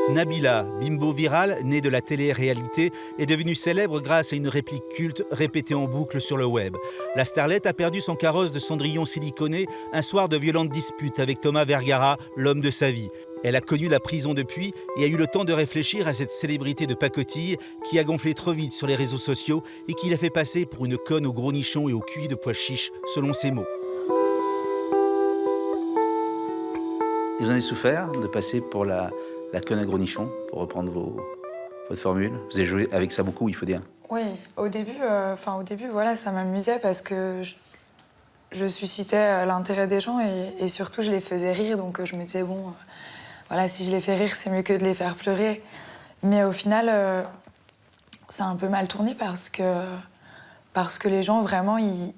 Nabila, bimbo viral, née de la télé-réalité, est devenue célèbre grâce à une réplique culte répétée en boucle sur le web. La starlette a perdu son carrosse de Cendrillon siliconé un soir de violentes disputes avec Thomas Vergara, l'homme de sa vie. Elle a connu la prison depuis et a eu le temps de réfléchir à cette célébrité de pacotille qui a gonflé trop vite sur les réseaux sociaux et qui l'a fait passer pour une conne au gros nichon et au cuit de pois chiches, selon ses mots. Vous en avez souffert de passer pour la conne à gros nichon, pour reprendre votre formule? Vous avez joué avec ça beaucoup, il faut dire. Oui, au début, voilà, ça m'amusait parce que je suscitais l'intérêt des gens et surtout, je les faisais rire. Donc, je me disais, bon, voilà, si je les fais rire, c'est mieux que de les faire pleurer. Mais au final, ça a un peu mal tourné parce que les gens, vraiment, ils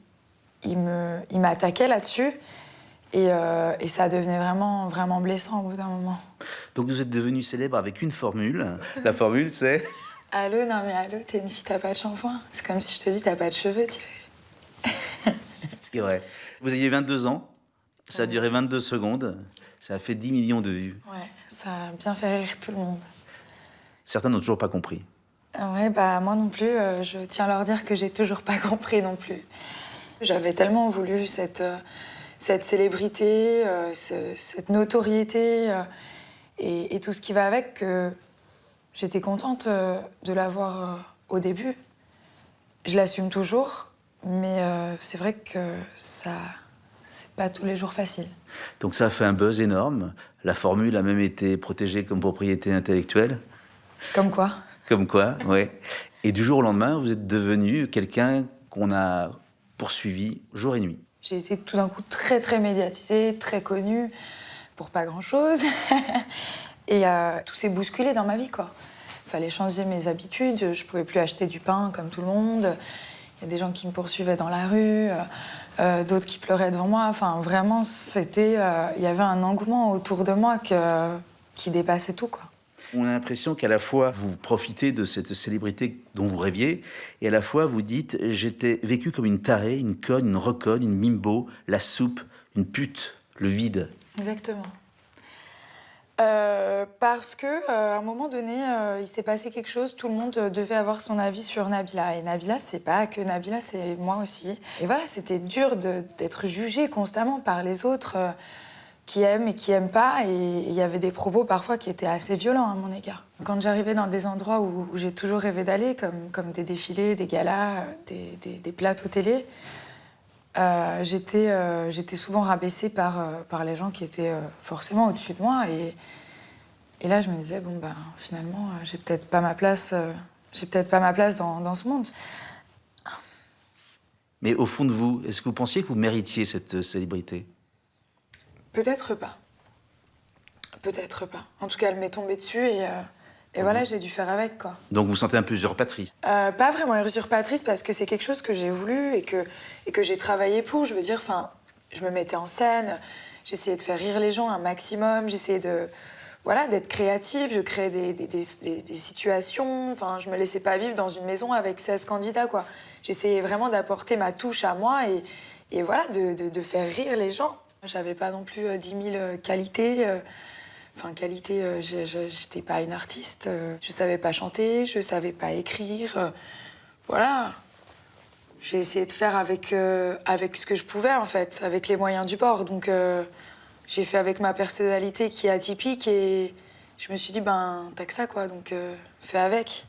m'attaquaient là-dessus. Et ça devenait vraiment, vraiment blessant au bout d'un moment. Donc vous êtes devenu célèbre avec une formule. La formule, c'est... Allô, non mais allô, t'es une fille, t'as pas de shampoing. C'est comme si je te dis, t'as pas de cheveux, Thierry. Ce qui est vrai. Vous aviez 22 ans, ça a duré 22 secondes, ça a fait 10 millions de vues. Ouais, ça a bien fait rire tout le monde. Certains n'ont toujours pas compris. Ouais, bah moi non plus, je tiens à leur dire que j'ai toujours pas compris non plus. J'avais tellement voulu cette célébrité, cette notoriété et tout ce qui va avec que j'étais contente de l'avoir au début. Je l'assume toujours, mais c'est vrai que c'est pas tous les jours facile. Donc ça a fait un buzz énorme. La formule a même été protégée comme propriété intellectuelle. Comme quoi? Comme quoi, oui. Et du jour au lendemain, vous êtes devenu quelqu'un qu'on a poursuivi jour et nuit. J'ai été tout d'un coup très, très médiatisée, très connue, pour pas grand-chose. Et tout s'est bousculé dans ma vie, quoi. Il fallait changer mes habitudes, je pouvais plus acheter du pain comme tout le monde. Il y a des gens qui me poursuivaient dans la rue, d'autres qui pleuraient devant moi. Enfin, vraiment, c'était... il y avait un engouement autour de moi qui dépassait tout, quoi. On a l'impression qu'à la fois, vous profitez de cette célébrité dont vous rêviez, et à la fois, vous dites « j'étais vécu comme une tarée, une conne, une reconne, une bimbo, la soupe, une pute, le vide ». Exactement. Parce que à un moment donné, il s'est passé quelque chose, tout le monde devait avoir son avis sur Nabila. Et Nabila, c'est pas que Nabila, c'est moi aussi. Et voilà, c'était dur d'être jugée constamment par les autres qui aiment et qui aiment pas. Et il y avait des propos parfois qui étaient assez violents à mon égard. Quand j'arrivais dans des endroits où j'ai toujours rêvé d'aller, comme des défilés, des galas, des plateaux télé, j'étais souvent rabaissée par les gens qui étaient forcément au-dessus de moi. Et là, je me disais, bon, ben, finalement, j'ai peut-être pas ma place dans ce monde. Mais au fond de vous, est-ce que vous pensiez que vous méritiez cette célébrité? Peut-être pas. Peut-être pas. En tout cas, elle m'est tombée dessus et voilà, j'ai dû faire avec, quoi. Donc vous vous sentez un peu usurpatrice? Pas vraiment usurpatrice parce que c'est quelque chose que j'ai voulu et que j'ai travaillé pour. Je veux dire, enfin, je me mettais en scène, j'essayais de faire rire les gens un maximum, j'essayais d'être créative, je créais des situations. Enfin, je me laissais pas vivre dans une maison avec 16 candidats, quoi. J'essayais vraiment d'apporter ma touche à moi et voilà, de faire rire les gens. J'avais pas non plus 10 000 qualités. Enfin, qualité, j'étais pas une artiste. Je savais pas chanter, je savais pas écrire. Voilà. J'ai essayé de faire avec ce que je pouvais, en fait, avec les moyens du bord. Donc, j'ai fait avec ma personnalité qui est atypique et je me suis dit, ben, t'as que ça, quoi, donc fais avec.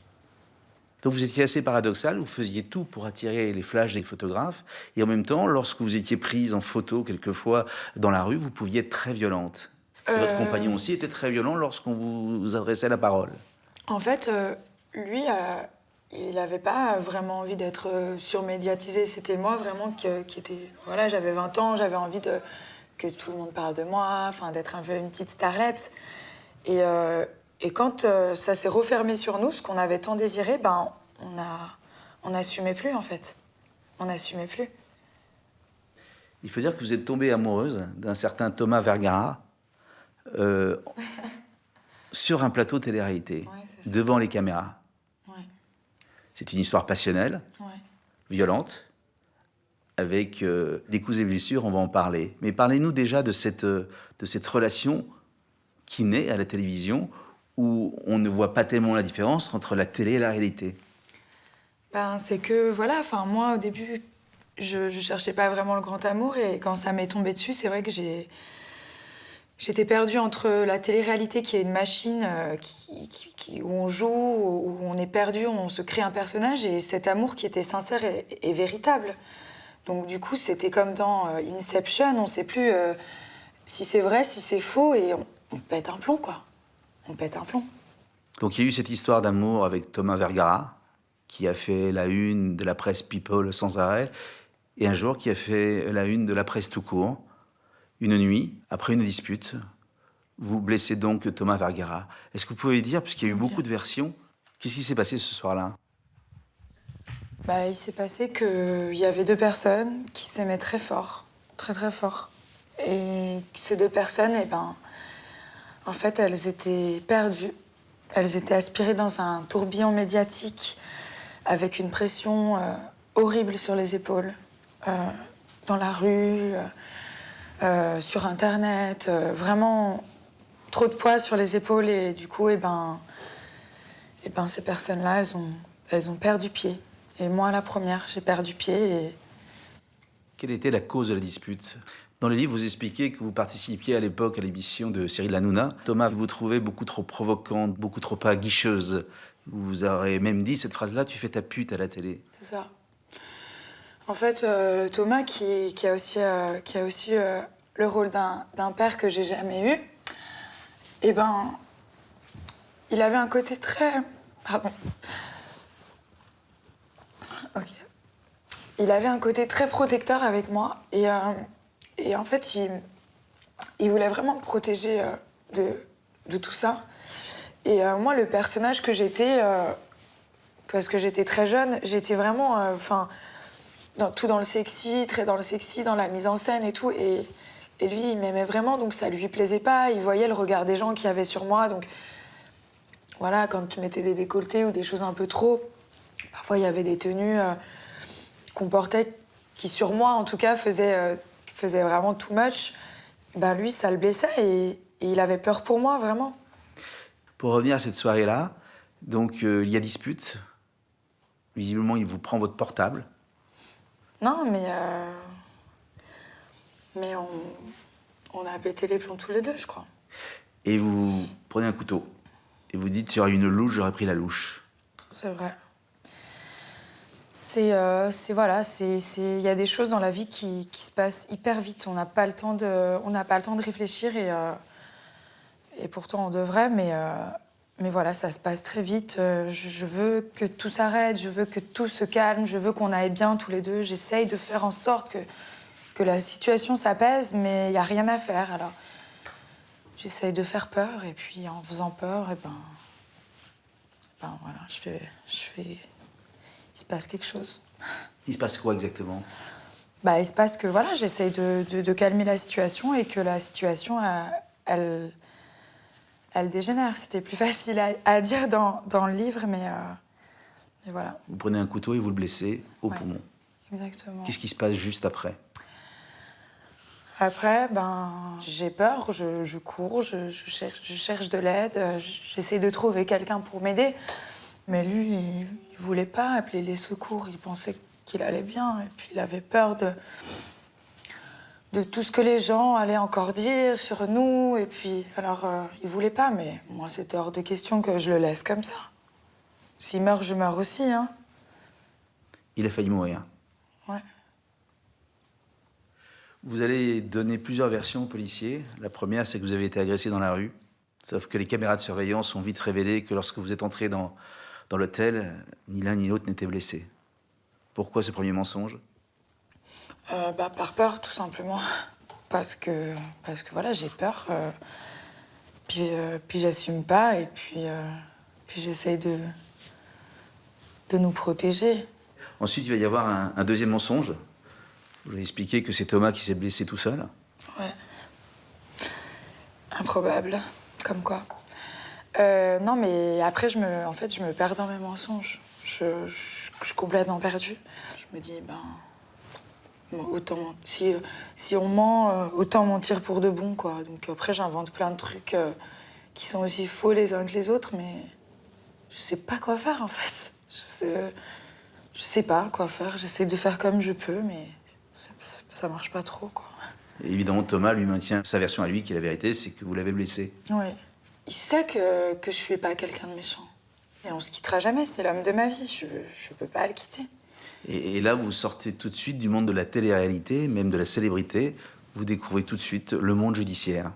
Donc vous étiez assez paradoxal, vous faisiez tout pour attirer les flashs des photographes, et en même temps, lorsque vous étiez prise en photo quelquefois dans la rue, vous pouviez être très violente. Et votre compagnon aussi était très violent lorsqu'on vous adressait la parole. En fait, lui, il n'avait pas vraiment envie d'être surmédiatisé. C'était moi vraiment qui était... Voilà, j'avais 20 ans, j'avais envie que tout le monde parle de moi, enfin, d'être un peu une petite starlette. Et quand ça s'est refermé sur nous, ce qu'on avait tant désiré, ben, on n'assumait plus, en fait. On n'assumait plus. Il faut dire que vous êtes tombée amoureuse d'un certain Thomas Vergara sur un plateau télé-réalité, Ouais, devant les caméras. Ouais. C'est une histoire passionnelle, Ouais. violente, avec des coups et blessures, on va en parler. Mais parlez-nous déjà de cette relation qui naît à la télévision, où on ne voit pas tellement la différence entre la télé et la réalité? Ben, c'est que, voilà, enfin, moi, au début, je cherchais pas vraiment le grand amour. Et quand ça m'est tombé dessus, c'est vrai que j'étais perdue entre la télé-réalité, qui est une machine où on joue, où on est perdu, on se crée un personnage, et cet amour qui était sincère et véritable. Donc du coup, c'était comme dans Inception, on sait plus si c'est vrai, si c'est faux, et on pète un plomb, quoi. On pète un plomb. Donc il y a eu cette histoire d'amour avec Thomas Vergara, qui a fait la une de la presse People sans arrêt, et un jour qui a fait la une de la presse tout court. Une nuit, après une dispute, vous blessez donc Thomas Vergara. Est-ce que vous pouvez dire, puisqu'il y a eu beaucoup de versions, qu'est-ce qui s'est passé ce soir-là? Bah, il s'est passé qu'il y avait deux personnes qui s'aimaient très fort, très très fort. Et ces deux personnes, eh ben, en fait, elles étaient perdues. Elles étaient aspirées dans un tourbillon médiatique avec une pression horrible sur les épaules, dans la rue, sur Internet, vraiment trop de poids sur les épaules. Et du coup, ces personnes-là, elles ont perdu pied. Et moi, la première, j'ai perdu pied. Et... Quelle était la cause de la dispute? Dans le livre, vous expliquez que vous participiez à l'époque à l'émission de Cyril Hanouna. Thomas, vous trouvez beaucoup trop provocante, beaucoup trop aguicheuse. Vous aurez même dit cette phrase-là, tu fais ta pute à la télé. C'est ça. En fait, Thomas, qui a aussi le rôle d'un père que j'ai jamais eu, eh ben, il avait un côté très... Pardon. Ok. Il avait un côté très protecteur avec moi. Et en fait, il voulait vraiment me protéger de tout ça. Et moi, le personnage que j'étais, parce que j'étais très jeune, j'étais vraiment... dans le sexy, très dans le sexy, dans la mise en scène et tout. Et lui, il m'aimait vraiment, donc ça lui plaisait pas. Il voyait le regard des gens qu'il y avait sur moi. Donc voilà, quand tu mettais des décolletés ou des choses un peu trop, parfois il y avait des tenues qu'on portait qui, sur moi en tout cas, faisaient vraiment too much. Ben lui, ça le blessait et il avait peur pour moi, vraiment. Pour revenir à cette soirée-là, donc il y a dispute. Visiblement, il vous prend votre portable. Non, mais on a pété les plombs tous les deux, je crois. Et vous prenez un couteau. Et vous dites, s'il y aurait une louche, j'aurais pris la louche. C'est vrai. Il y a des choses dans la vie qui se passent hyper vite. On n'a pas le temps de réfléchir et pourtant on devrait, mais voilà, ça se passe très vite. Je veux que tout s'arrête, je veux que tout se calme, je veux qu'on aille bien tous les deux. J'essaye de faire en sorte que la situation s'apaise, mais il n'y a rien à faire. Alors, j'essaye de faire peur, et puis en faisant peur, voilà, il se passe quelque chose. Il se passe quoi exactement? Il se passe que voilà, j'essaye de calmer la situation et que la situation, elle dégénère. C'était plus facile à dire dans le livre, mais voilà. Vous prenez un couteau et vous le blessez au Ouais, poumon. exactement. Qu'est-ce qui se passe juste après? Après, j'ai peur, je cours, je cherche de l'aide, j'essaie de trouver quelqu'un pour m'aider. Mais lui, il voulait pas appeler les secours, il pensait qu'il allait bien. Et puis il avait peur de tout ce que les gens allaient encore dire sur nous. Et puis, alors, il voulait pas, mais moi, c'était hors de question que je le laisse comme ça. S'il meurt, je meurs aussi, hein. Il a failli mourir. Ouais. Vous allez donner plusieurs versions aux policiers. La première, c'est que vous avez été agressé dans la rue. Sauf que les caméras de surveillance ont vite révélé que lorsque vous êtes entré dans l'hôtel, ni l'un ni l'autre n'était blessé. Pourquoi ce premier mensonge? Par peur, tout simplement. Parce que voilà, j'ai peur. Puis j'assume pas, et puis j'essaye de nous protéger. Ensuite, il va y avoir un deuxième mensonge. Vous avez expliqué que c'est Thomas qui s'est blessé tout seul. Ouais. Improbable, comme quoi. Non, mais après, je me perds dans mes mensonges. Je suis complètement perdue. Je me dis, autant, si on ment, autant mentir pour de bon, quoi. Donc après, j'invente plein de trucs qui sont aussi faux les uns que les autres, mais je sais pas quoi faire en fait. Je sais pas quoi faire. J'essaie de faire comme je peux, mais ça marche pas trop, quoi. Et évidemment, Thomas lui maintient sa version à lui, qui est la vérité, c'est que vous l'avez blessé. Oui. Il sait que je suis pas quelqu'un de méchant. Et on se quittera jamais, c'est l'homme de ma vie. Je peux pas le quitter. Et là, vous sortez tout de suite du monde de la télé-réalité, même de la célébrité. Vous découvrez tout de suite le monde judiciaire.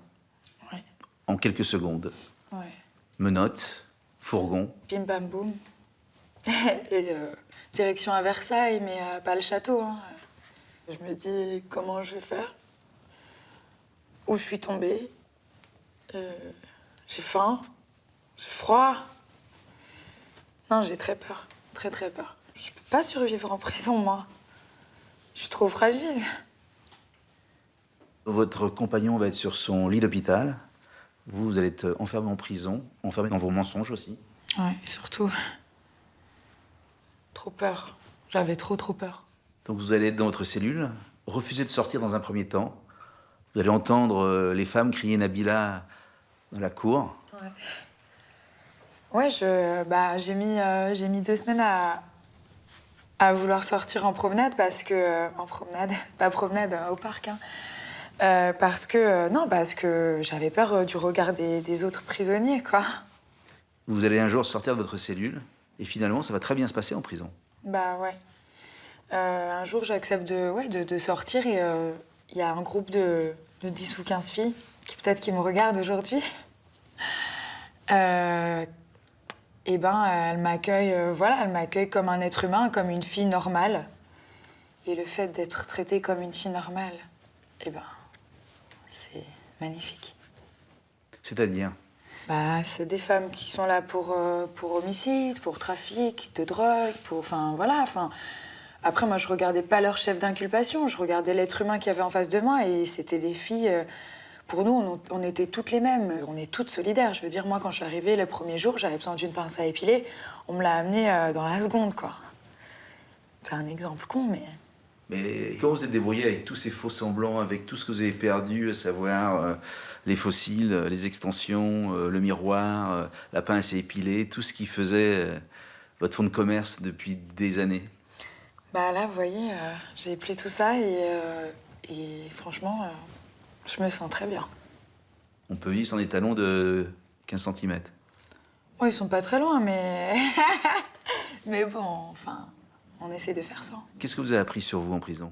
Oui. En quelques secondes. Ouais. Menottes, fourgon. Bim bam boum. Et direction à Versailles, mais pas le château. Hein. Je me dis comment je vais faire. Où je suis tombée. J'ai faim. J'ai froid. Non, j'ai très peur. Très très peur. Je peux pas survivre en prison, moi. Je suis trop fragile. Votre compagnon va être sur son lit d'hôpital. Vous allez être enfermé en prison, enfermé dans vos mensonges aussi. Ouais, surtout. Trop peur. J'avais trop peur. Donc vous allez être dans votre cellule, refuser de sortir dans un premier temps. Vous allez entendre les femmes crier Nabila dans la cour. Ouais. Ouais, j'ai mis 2 semaines à vouloir sortir en promenade parce que... en promenade, pas promenade, au parc, hein. Parce que j'avais peur du regard des autres prisonniers, quoi. Vous allez un jour sortir de votre cellule et finalement, ça va très bien se passer en prison. Bah ouais. Un jour, j'accepte de sortir et il y a un groupe de 10 ou 15 filles qui me regardent aujourd'hui. Et ben, elle m'accueille comme un être humain, comme une fille normale. Et le fait d'être traitée comme une fille normale, eh ben, c'est magnifique. C'est-à-dire? Bah, c'est des femmes qui sont là pour homicide, pour trafic de drogue, Après, moi, je regardais pas leur chef d'inculpation, je regardais l'être humain qu'il y avait en face de moi, et c'était des filles... Pour nous, on était toutes les mêmes, on est toutes solidaires. Je veux dire, moi, quand je suis arrivée le premier jour, j'avais besoin d'une pince à épiler, on me l'a amenée dans la seconde, quoi. C'est un exemple con, mais... Mais comment vous êtes débrouillé avec tous ces faux semblants, avec tout ce que vous avez perdu, à savoir les fossiles, les extensions, le miroir, la pince à épiler, tout ce qui faisait votre fonds de commerce depuis des années? Bah là, vous voyez, j'ai plus tout ça et franchement, je me sens très bien. On peut vivre sans des talons de 15 cm. Oh, ils sont pas très loin, mais... mais bon, enfin, on essaie de faire ça. Qu'est-ce que vous avez appris sur vous en prison?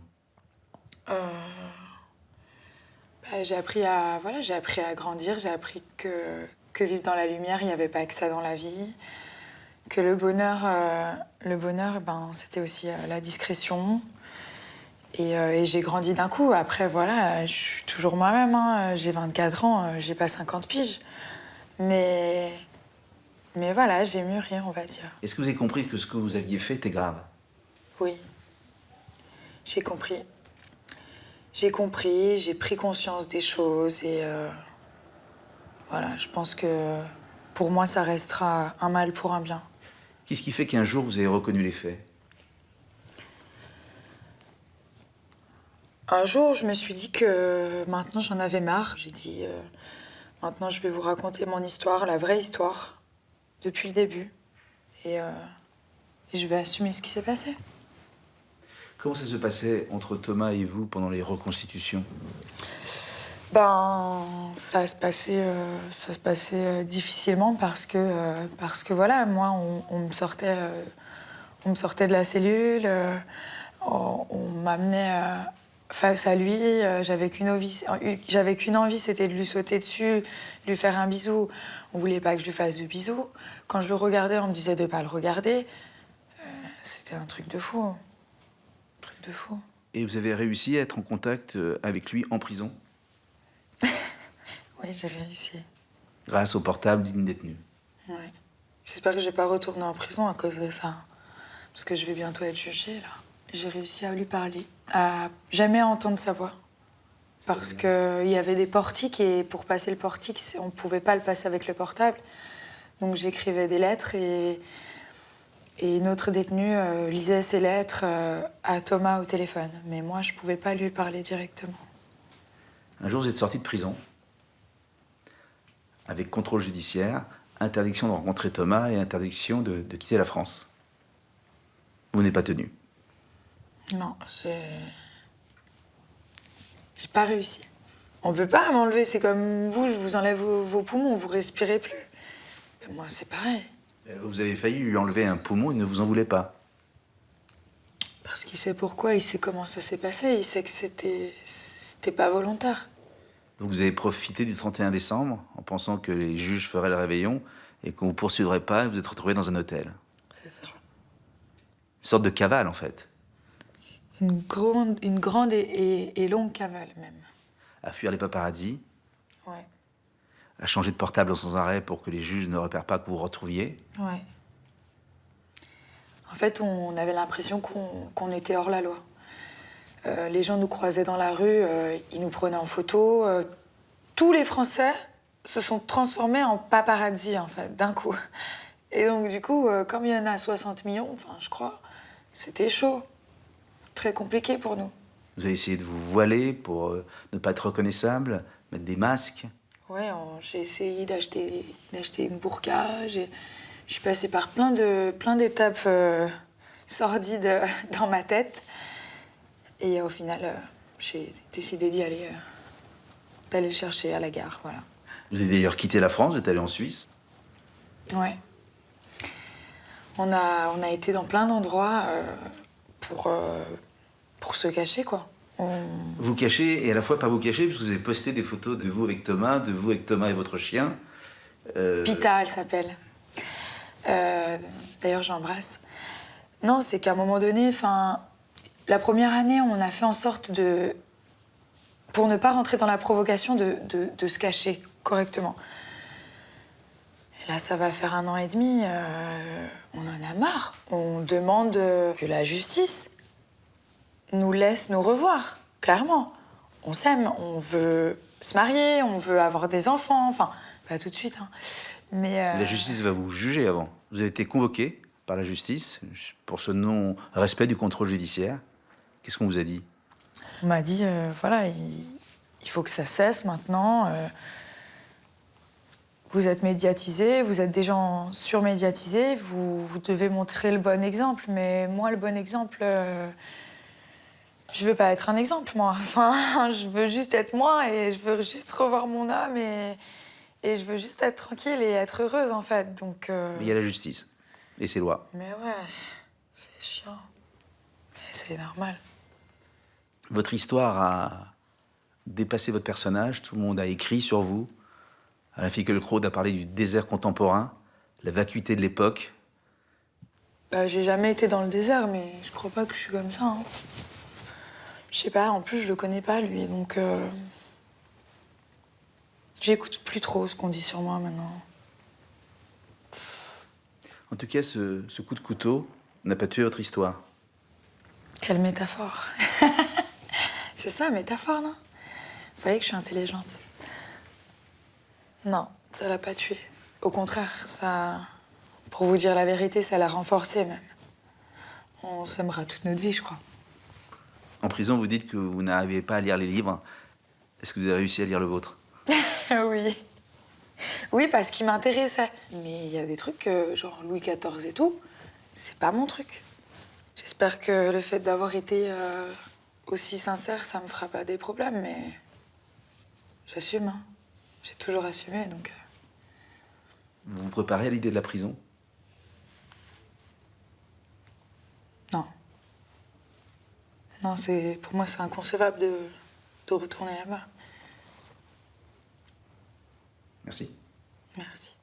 J'ai appris à grandir, j'ai appris que vivre dans la lumière, il n'y avait pas que ça dans la vie. Que le bonheur, c'était aussi la discrétion. Et j'ai grandi d'un coup. Après, voilà, je suis toujours moi-même. Hein. J'ai 24 ans, j'ai pas 50 piges. Mais voilà, j'ai mûri, on va dire. Est-ce que vous avez compris que ce que vous aviez fait était grave? Oui. J'ai compris. J'ai pris conscience des choses. Et voilà, je pense que pour moi, ça restera un mal pour un bien. Qu'est-ce qui fait qu'un jour, vous avez reconnu les faits? Un jour, je me suis dit que maintenant, j'en avais marre. J'ai dit, maintenant, je vais vous raconter mon histoire, la vraie histoire, depuis le début. Et je vais assumer ce qui s'est passé. Comment ça se passait entre Thomas et vous pendant les reconstitutions? Ça se passait difficilement parce que voilà, moi, on me sortait de la cellule, on m'amenait face à lui, j'avais qu'une envie, c'était de lui sauter dessus, de lui faire un bisou. On voulait pas que je lui fasse de bisous. Quand je le regardais, on me disait de pas le regarder. C'était un truc de fou. Un truc de fou. Et vous avez réussi à être en contact avec lui en prison? Oui, j'ai réussi. Grâce au portable d'une détenue. Ouais. J'espère que je vais pas retourner en prison à cause de ça. Parce que je vais bientôt être jugée, là. J'ai réussi à lui parler, à jamais entendre sa voix. Parce qu'il y avait des portiques et pour passer le portique, on ne pouvait pas le passer avec le portable. Donc j'écrivais des lettres et une autre détenue lisait ses lettres à Thomas au téléphone. Mais moi, je ne pouvais pas lui parler directement. Un jour, vous êtes sorti de prison. avec contrôle judiciaire, interdiction de rencontrer Thomas et interdiction de quitter la France. Vous n'êtes pas tenu. Non, j'ai pas réussi. On peut pas m'enlever, c'est comme vous, je vous enlève vos poumons, vous respirez plus. Mais moi, c'est pareil. Vous avez failli lui enlever un poumon, il ne vous en voulait pas. Parce qu'il sait pourquoi, il sait comment ça s'est passé, il sait que c'était pas volontaire. Donc vous avez profité du 31 décembre en pensant que les juges feraient le réveillon et qu'on ne vous poursuivrait pas et vous êtes retrouvé dans un hôtel. C'est ça. Une sorte de cavale, en fait. Une grande et longue cavale, même. À fuir les paparazzis, Ouais, à changer de portable sans arrêt pour que les juges ne repèrent pas que vous vous retrouviez. ouais. En fait, on avait l'impression qu'on était hors la loi. Les gens nous croisaient dans la rue, ils nous prenaient en photo. Tous les Français se sont transformés en paparazzi, en fait, d'un coup. Et donc, du coup, comme il y en a 60 millions, enfin, je crois, c'était chaud. Très compliqué pour nous. Vous avez essayé de vous voiler pour ne pas être reconnaissable, mettre des masques. Ouais, j'ai essayé d'acheter une burqa. Je suis passée par plein d'étapes sordides dans ma tête. Et au final, j'ai décidé d'aller le chercher à la gare, voilà. Vous avez d'ailleurs quitté la France, vous êtes allé en Suisse. Ouais. On a été dans plein d'endroits pour se cacher, quoi. Vous cachez et à la fois pas vous cacher, parce que vous avez posté des photos de vous avec Thomas, de vous avec Thomas et votre chien. Pita, elle s'appelle. D'ailleurs, j'embrasse. Non, c'est qu'à un moment donné, enfin, la première année, on a fait en sorte pour ne pas rentrer dans la provocation, de se cacher correctement. Et là, ça va faire 1 an et demi. On en a marre. On demande que la justice nous laisse nous revoir, clairement. On s'aime, on veut se marier, on veut avoir des enfants, enfin, pas tout de suite, hein. Mais La justice va vous juger avant. Vous avez été convoqué par la justice pour ce non-respect du contrôle judiciaire. Qu'est-ce qu'on vous a dit? on m'a dit, voilà, il faut que ça cesse maintenant. Vous êtes médiatisés, vous êtes des gens surmédiatisés, vous devez montrer le bon exemple. Mais moi, le bon exemple, je veux pas être un exemple, moi. Enfin, je veux juste être moi et je veux juste revoir mon âme et je veux juste être tranquille et être heureuse, en fait. Donc. Mais il y a la justice et ses lois. Mais ouais, c'est chiant. Mais c'est normal. Votre histoire a dépassé votre personnage. Tout le monde a écrit sur vous. Alain Finkielkraut a parlé du désert contemporain, la vacuité de l'époque. Bah, j'ai jamais été dans le désert, mais je crois pas que je suis comme ça, hein. Je sais pas, en plus, je le connais pas, lui, donc. J'écoute plus trop ce qu'on dit sur moi maintenant. En tout cas, ce coup de couteau n'a pas tué votre histoire. Quelle métaphore. C'est ça, métaphore, non? Vous voyez que je suis intelligente. Non, ça l'a pas tué. Au contraire, ça... Pour vous dire la vérité, ça l'a renforcé, même. On s'aimera toute notre vie, je crois. En prison, vous dites que vous n'arrivez pas à lire les livres. Est-ce que vous avez réussi à lire le vôtre? Oui. Oui, parce qu'il m'intéressait. Mais il y a des trucs, genre Louis XIV et tout, c'est pas mon truc. J'espère que le fait d'avoir été aussi sincère, ça me fera pas des problèmes, mais j'assume, hein. J'ai toujours assumé, donc... Vous vous préparez à l'idée de la prison? Non. Non, pour moi, c'est inconcevable de retourner là-bas. Merci. Merci.